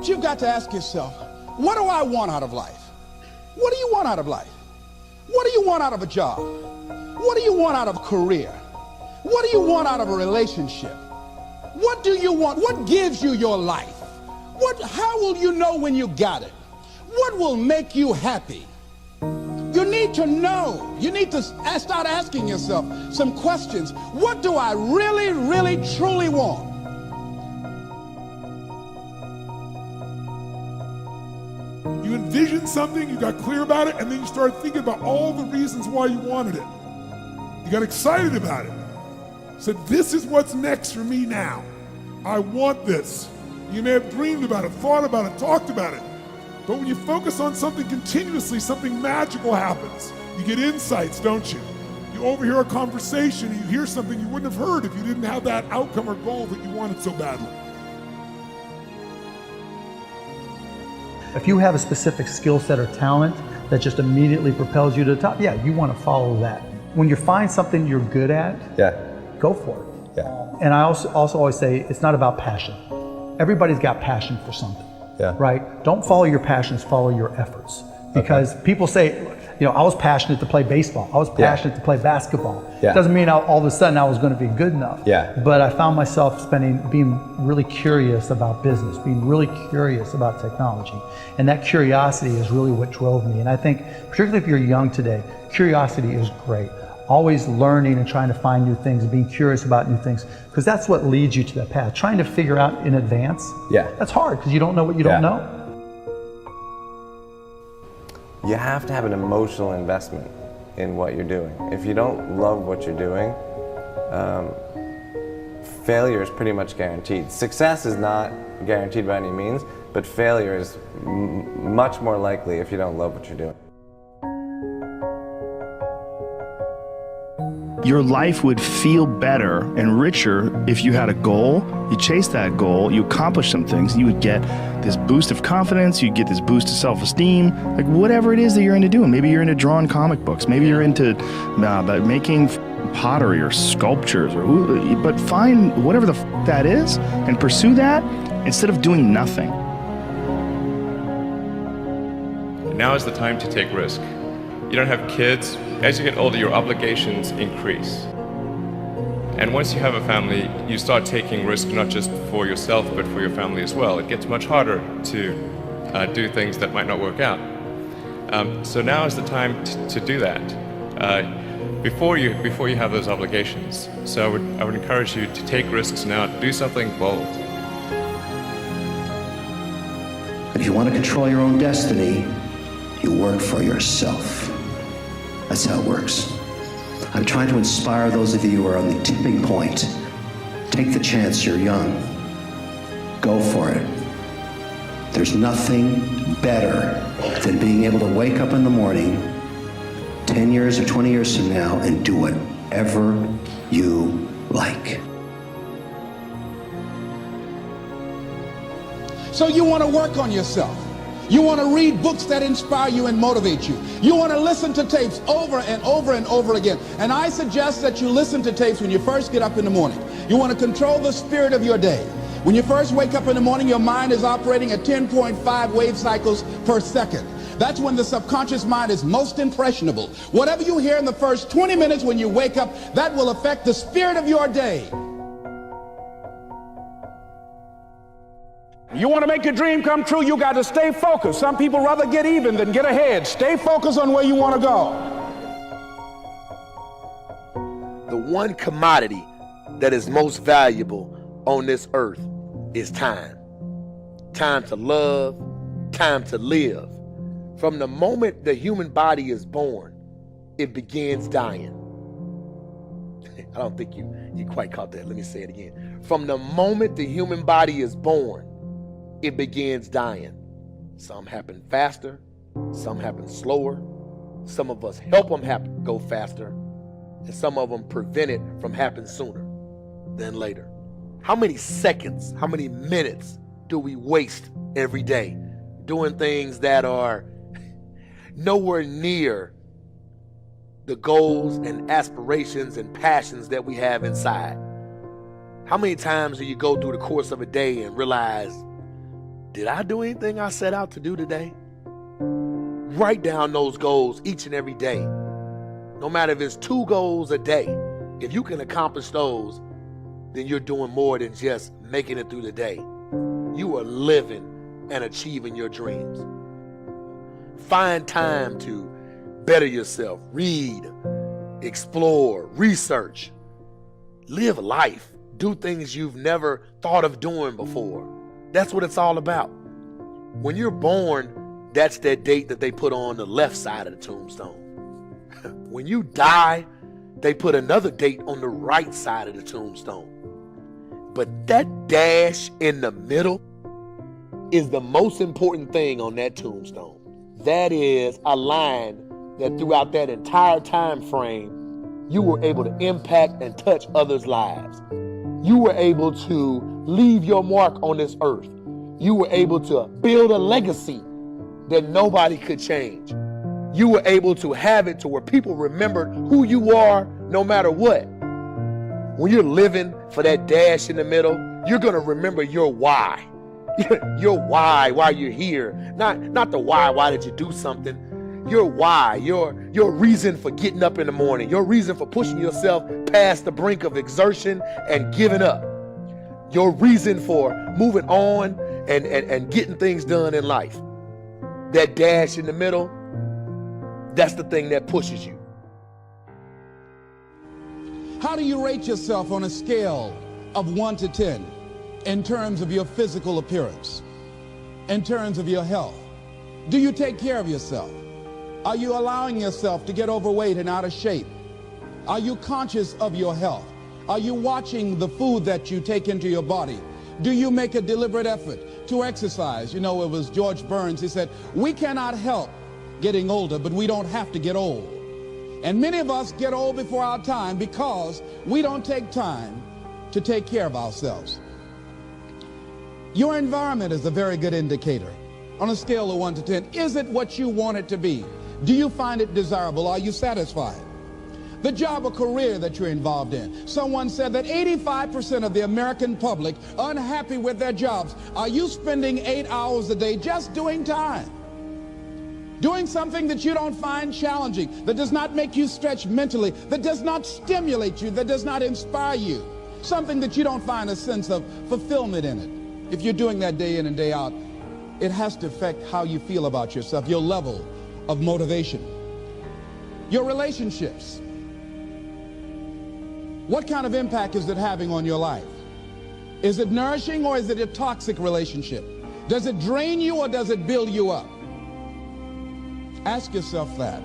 But you've got to ask yourself, what do I want out of life? What do you want out of life? What do you want out of a job? What do you want out of a career? What do you want out of a relationship? What do you want? What gives you your life? How will you know when you got it? What will make you happy? You need to know. You need to start asking yourself some questions. What do I really, really, truly want? You envisioned something, you got clear about it, and then you started thinking about all the reasons why you wanted it. You got excited about it. Said, this is what's next for me now. I want this. You may have dreamed about it, thought about it, talked about it. But when you focus on something continuously, something magical happens. You get insights, don't you? You overhear a conversation, and you hear something you wouldn't have heard if you didn't have that outcome or goal that you wanted so badly. If you have a specific skill set or talent that just immediately propels you to the top, yeah, you want to follow that. When you find something you're good at, go for it. And I also always say it's not about passion. Everybody's got passion for something, right? Don't follow your passions, follow your efforts. Because people say, you know, I was passionate to play baseball. I was passionate to play basketball. Doesn't mean all of a sudden I was going to be good enough. But I found myself being really curious about business, being really curious about technology. And that curiosity is really what drove me. And I think, particularly if you're young today, curiosity is great. Always learning and trying to find new things and being curious about new things, because that's what leads you to that path. Trying to figure out in advance, that's hard because you don't know what you don't know. You have to have an emotional investment in what you're doing. If you don't love what you're doing, failure is pretty much guaranteed. Success is not guaranteed by any means, but failure is much more likely if you don't love what you're doing. Your life would feel better and richer if you had a goal, you chased that goal, you accomplished some things, you would get this boost of confidence, you'd get this boost of self-esteem, like whatever it is that you're into doing. Maybe you're into drawing comic books, maybe you're into making pottery or sculptures, but find whatever the that is and pursue that instead of doing nothing. Now is the time to take risk. You don't have kids. As you get older, your obligations increase. And once you have a family, you start taking risk not just for yourself, but for your family as well. It gets much harder to do things that might not work out. So now is the time to do that before you have those obligations. So I would encourage you to take risks now, do something bold. But if you want to control your own destiny, you work for yourself. That's how it works. I'm trying to inspire those of you who are on the tipping point. Take the chance, you're young. Go for it. There's nothing better than being able to wake up in the morning 10 years or 20 years from now and do whatever you like. So you want to work on yourself. You want to read books that inspire you and motivate you. You want to listen to tapes over and over and over again. And I suggest that you listen to tapes when you first get up in the morning. You want to control the spirit of your day. When you first wake up in the morning, your mind is operating at 10.5 wave cycles per second. That's when the subconscious mind is most impressionable. Whatever you hear in the first 20 minutes when you wake up, that will affect the spirit of your day. You want to make your dream come true, you got to stay focused. Some people rather get even than get ahead. Stay focused on where you want to go. The one commodity that is most valuable on this earth is time. Time to love, time to live. From the moment the human body is born, it begins dying. I don't think you quite caught that. Let me say it again. From the moment the human body is born, it begins dying. Some happen faster, some happen slower. Some of us help them go faster, and some of them prevent it from happening sooner than later. How many seconds, how many minutes do we waste every day doing things that are nowhere near the goals and aspirations and passions that we have inside? How many times do you go through the course of a day and realize did I do anything I set out to do today? Write down those goals each and every day. No matter if it's 2 goals a day, if you can accomplish those, then you're doing more than just making it through the day. You are living and achieving your dreams. Find time to better yourself, read, explore, research, live life, do things you've never thought of doing before. That's what it's all about. When you're born, that's that date that they put on the left side of the tombstone. When you die, they put another date on the right side of the tombstone. But that dash in the middle is the most important thing on that tombstone. That is a line that throughout that entire time frame, you were able to impact and touch others' lives. You were able to leave your mark on this earth. You were able to build a legacy that nobody could change. You were able to have it to where people remembered who you are no matter what. When you're living for that dash in the middle, you're going to remember your why. Your why you're here. Not the why did you do something. Your why, your reason for getting up in the morning, your reason for pushing yourself past the brink of exertion and giving up. Your reason for moving on and getting things done in life. That dash in the middle, that's the thing that pushes you. How do you rate yourself on a scale of 1 to 10 in terms of your physical appearance, in terms of your health? Do you take care of yourself? Are you allowing yourself to get overweight and out of shape? Are you conscious of your health? Are you watching the food that you take into your body? Do you make a deliberate effort to exercise? You know, it was George Burns, he said, we cannot help getting older, but we don't have to get old. And many of us get old before our time because we don't take time to take care of ourselves. Your environment is a very good indicator. On a scale of 1 to 10, is it what you want it to be? Do you find it desirable? Are you satisfied? The job or career that you're involved in. Someone said that 85% of the American public are unhappy with their jobs. Are you spending 8 hours a day just doing time? Doing something that you don't find challenging, that does not make you stretch mentally, that does not stimulate you, that does not inspire you. Something that you don't find a sense of fulfillment in it. If you're doing that day in and day out, it has to affect how you feel about yourself, your level of motivation. Your relationships. What kind of impact is it having on your life? Is it nourishing or is it a toxic relationship? Does it drain you or does it build you up? Ask yourself that.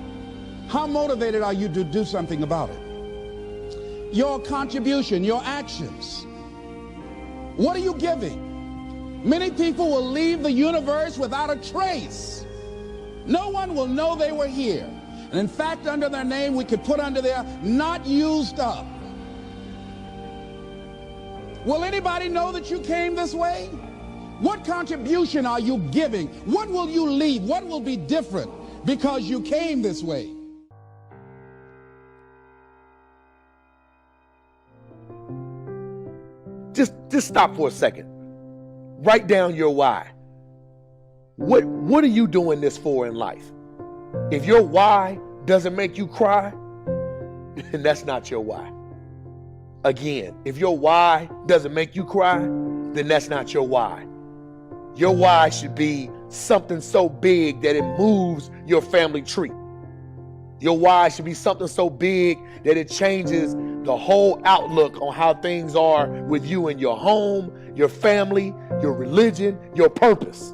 How motivated are you to do something about it? Your contribution, your actions. What are you giving? Many people will leave the universe without a trace. No one will know they were here. And in fact, under their name, we could put under there, not used up. Will anybody know that you came this way? What contribution are you giving? What will you leave? What will be different because you came this way? Just stop for a second. Write down your why. What are you doing this for in life? If your why doesn't make you cry, then that's not your why. Again, if your why doesn't make you cry, then that's not your why. Your why should be something so big that it moves your family tree. Your why should be something so big that it changes the whole outlook on how things are with you and your home, your family, your religion, your purpose.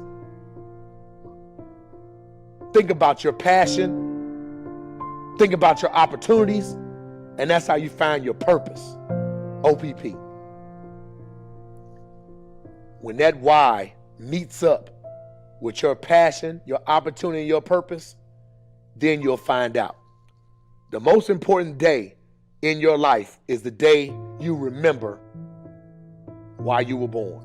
Think about your passion. Think about your opportunities. And that's how you find your purpose. OPP. When that why meets up with your passion, your opportunity, your purpose, then you'll find out. The most important day in your life is the day you remember why you were born.